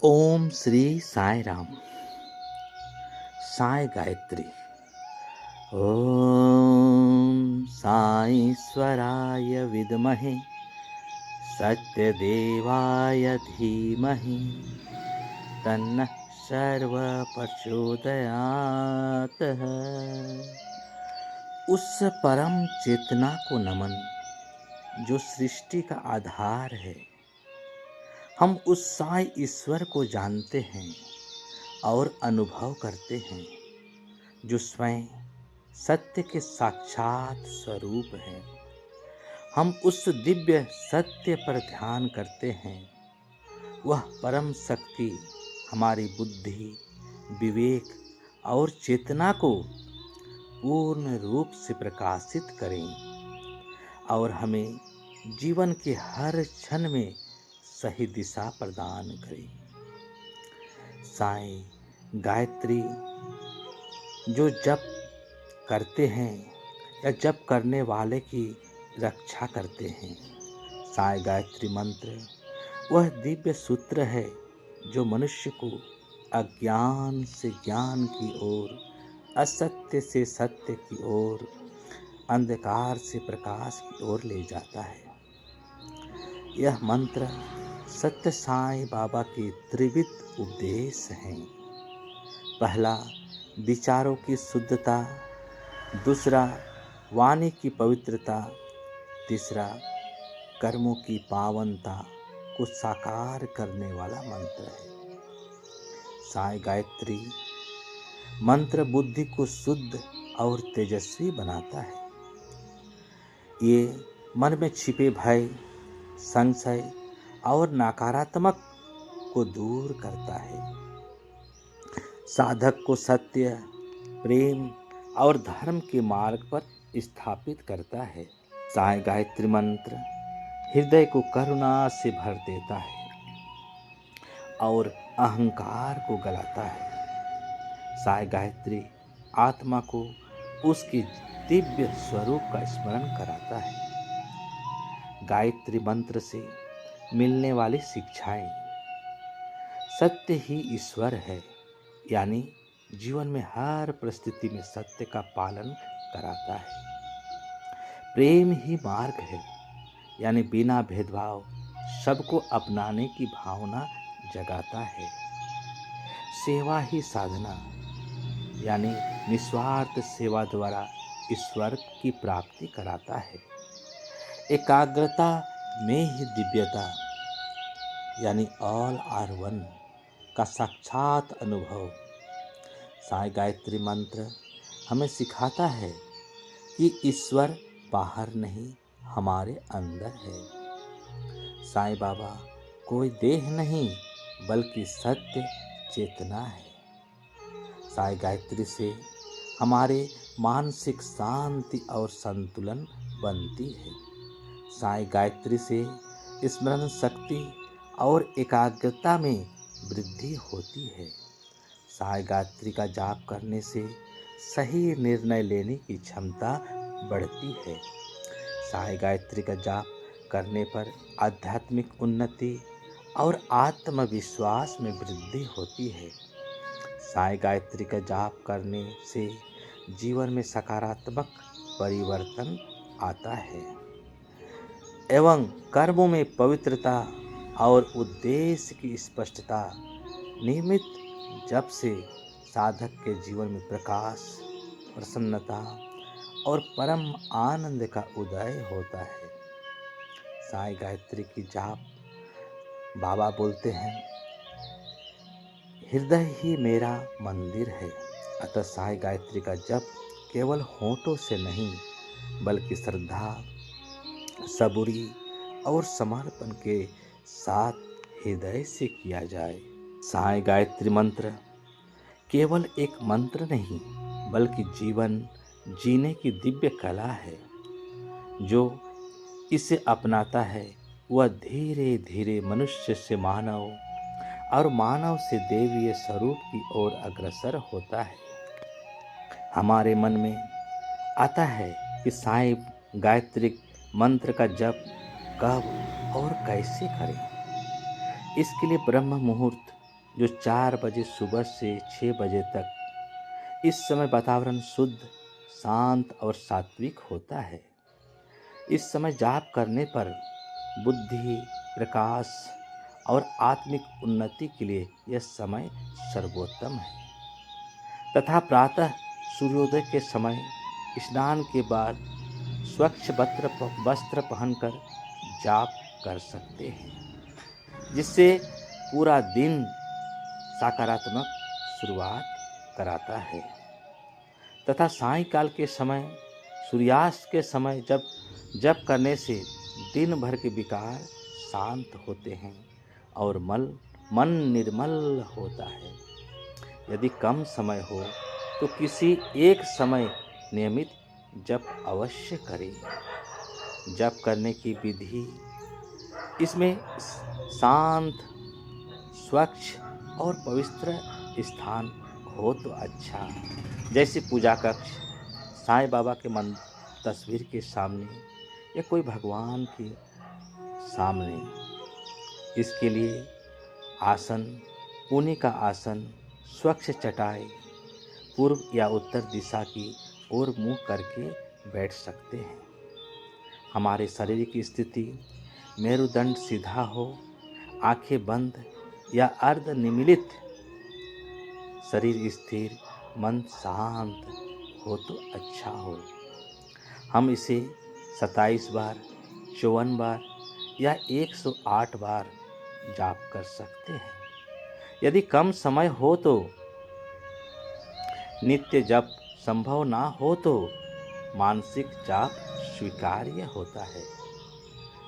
ओम श्री साई राम। साई गायत्री। ओम साईश्वराय विद्महे सत्यदेवाय धीमहि तन्नः सर्वः प्रचोदयात्। उस परम चेतना को नमन जो सृष्टि का आधार है। हम उस साई ईश्वर को जानते हैं और अनुभव करते हैं जो स्वयं सत्य के साक्षात स्वरूप है। हम उस दिव्य सत्य पर ध्यान करते हैं। वह परम शक्ति हमारी बुद्धि, विवेक और चेतना को पूर्ण रूप से प्रकाशित करें और हमें जीवन के हर क्षण में सही दिशा प्रदान करें। साई गायत्री जो जप करते हैं या जप करने वाले की रक्षा करते हैं। साई गायत्री मंत्र वह दिव्य सूत्र है जो मनुष्य को अज्ञान से ज्ञान की ओर, असत्य से सत्य की ओर, अंधकार से प्रकाश की ओर ले जाता है। यह मंत्र सत्य साईं बाबा के त्रिविध उपदेश हैं। पहला, विचारों की शुद्धता। दूसरा, वाणी की पवित्रता। तीसरा, कर्मों की पावनता को साकार करने वाला मंत्र है। साई गायत्री मंत्र बुद्धि को शुद्ध और तेजस्वी बनाता है। ये मन में छिपे भय, संशय और नकारात्मक को दूर करता है। साधक को सत्य, प्रेम और धर्म के मार्ग पर स्थापित करता है। साई गायत्री मंत्र हृदय को करुणा से भर देता है और अहंकार को गलाता है। साई गायत्री आत्मा को उसके दिव्य स्वरूप का स्मरण कराता है। गायत्री मंत्र से मिलने वाली शिक्षाएं। सत्य ही ईश्वर है, यानी जीवन में हर परिस्थिति में सत्य का पालन कराता है। प्रेम ही मार्ग है, यानी बिना भेदभाव सबको अपनाने की भावना जगाता है। सेवा ही साधना, यानी निस्वार्थ सेवा द्वारा ईश्वर की प्राप्ति कराता है। एकाग्रता में ही दिव्यता, यानी ऑल आर वन का साक्षात अनुभव। साई गायत्री मंत्र हमें सिखाता है कि ईश्वर बाहर नहीं, हमारे अंदर है। साईं बाबा कोई देह नहीं बल्कि सत्य चेतना है। साई गायत्री से हमारे मानसिक शांति और संतुलन बनती है। साई गायत्री से स्मरण शक्ति और एकाग्रता में वृद्धि होती है। साई गायत्री का जाप करने से सही निर्णय लेने की क्षमता बढ़ती है। साई गायत्री का जाप करने पर आध्यात्मिक उन्नति और आत्मविश्वास में वृद्धि होती है। साई गायत्री का जाप करने से जीवन में सकारात्मक परिवर्तन आता है एवं कर्मों में पवित्रता और उद्देश्य की स्पष्टता। नियमित जप से साधक के जीवन में प्रकाश, प्रसन्नता और परम आनंद का उदय होता है। साई गायत्री की जाप बाबा बोलते हैं, हृदय ही मेरा मंदिर है। अतः साई गायत्री का जप केवल होठों से नहीं बल्कि श्रद्धा, सबूरी और समर्पण के साथ हृदय से किया जाए। साई गायत्री मंत्र केवल एक मंत्र नहीं बल्कि जीवन जीने की दिव्य कला है। जो इसे अपनाता है वह धीरे धीरे मनुष्य से मानव और मानव से देवीय स्वरूप की ओर अग्रसर होता है। हमारे मन में आता है कि साई गायत्री मंत्र का जप कब और कैसे करें। इसके लिए ब्रह्म मुहूर्त जो 4 बजे सुबह से 6 बजे तक, इस समय वातावरण शुद्ध, शांत और सात्विक होता है। इस समय जाप करने पर बुद्धि, प्रकाश और आत्मिक उन्नति के लिए यह समय सर्वोत्तम है। तथा प्रातः सूर्योदय के समय स्नान के बाद स्वच्छ वस्त्र पहनकर जाप कर सकते हैं, जिससे पूरा दिन सकारात्मक शुरुआत कराता है। तथा सायंकाल के समय, सूर्यास्त के समय जप करने से दिन भर के विकार शांत होते हैं और मन निर्मल होता है। यदि कम समय हो तो किसी एक समय नियमित जप अवश्य करें। जप करने की विधि, इसमें शांत, स्वच्छ और पवित्र स्थान हो तो अच्छा, जैसे पूजा कक्ष, साईं बाबा के तस्वीर के सामने या कोई भगवान के सामने। इसके लिए आसन, ऊनी का आसन, स्वच्छ चटाई, पूर्व या उत्तर दिशा की ओर मुंह करके बैठ सकते हैं। हमारे शरीर की स्थिति, मेरुदंड सीधा हो, आंखें बंद या अर्ध निमीलित, शरीर स्थिर, मन शांत हो तो अच्छा हो। हम इसे 27 बार, 54 बार या 108 बार जाप कर सकते हैं। यदि कम समय हो तो नित्य जप संभव ना हो तो मानसिक जाप स्वीकार्य होता है।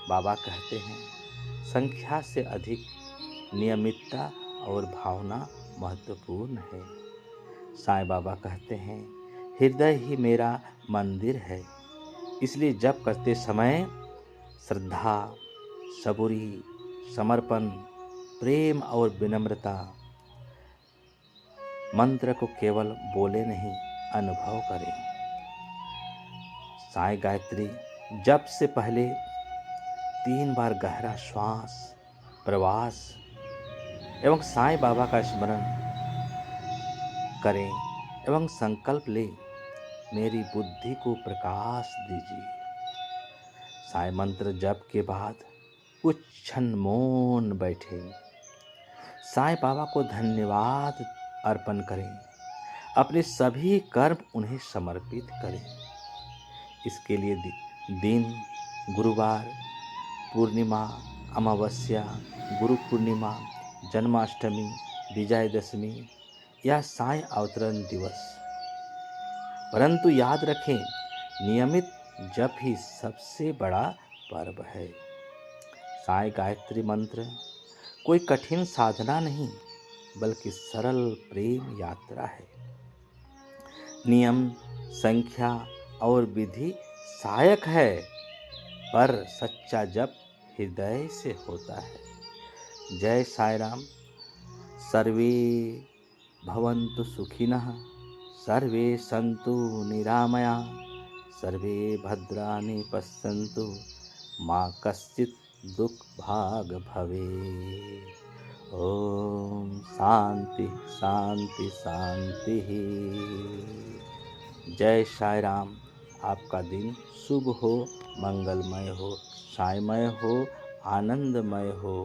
बाबा कहते हैं, संख्या से अधिक नियमितता और भावना महत्वपूर्ण है। साईं बाबा कहते हैं, हृदय ही मेरा मंदिर है, इसलिए जप करते समय श्रद्धा, सबूरी, समर्पण, प्रेम और विनम्रता, मंत्र को केवल बोले नहीं, अनुभव करें। साईं गायत्री जप से पहले 3 बार गहरा श्वास, प्रवास एवं साईं बाबा का स्मरण करें एवं संकल्प लें, मेरी बुद्धि को प्रकाश दीजिए। साईं मंत्र जप के बाद कुछ क्षण मौन बैठे, साईं बाबा को धन्यवाद अर्पण करें, अपने सभी कर्म उन्हें समर्पित करें। इसके लिए दिन, गुरुवार, पूर्णिमा, अमावस्या, गुरु पूर्णिमा, जन्माष्टमी, विजयदशमी या साईं अवतरण दिवस। परंतु याद रखें, नियमित जप ही सबसे बड़ा पर्व है। साईं गायत्री मंत्र कोई कठिन साधना नहीं, बल्कि सरल प्रेम यात्रा है। नियम, संख्या और विधि सहायक है, पर सच्चा जप हृदय से होता है। जय साईं राम। सर्वे भवन्तु सुखिनः, सर्वे सन्तु निरामया, सर्वे भद्राणि पश्यन्तु, मा कश्चित् दुःख भाग भवेत्। ओम शांति शांति शांति। जय साईं राम। आपका दिन शुभ हो, मंगलमय हो, साईमय हो, आनंदमय हो।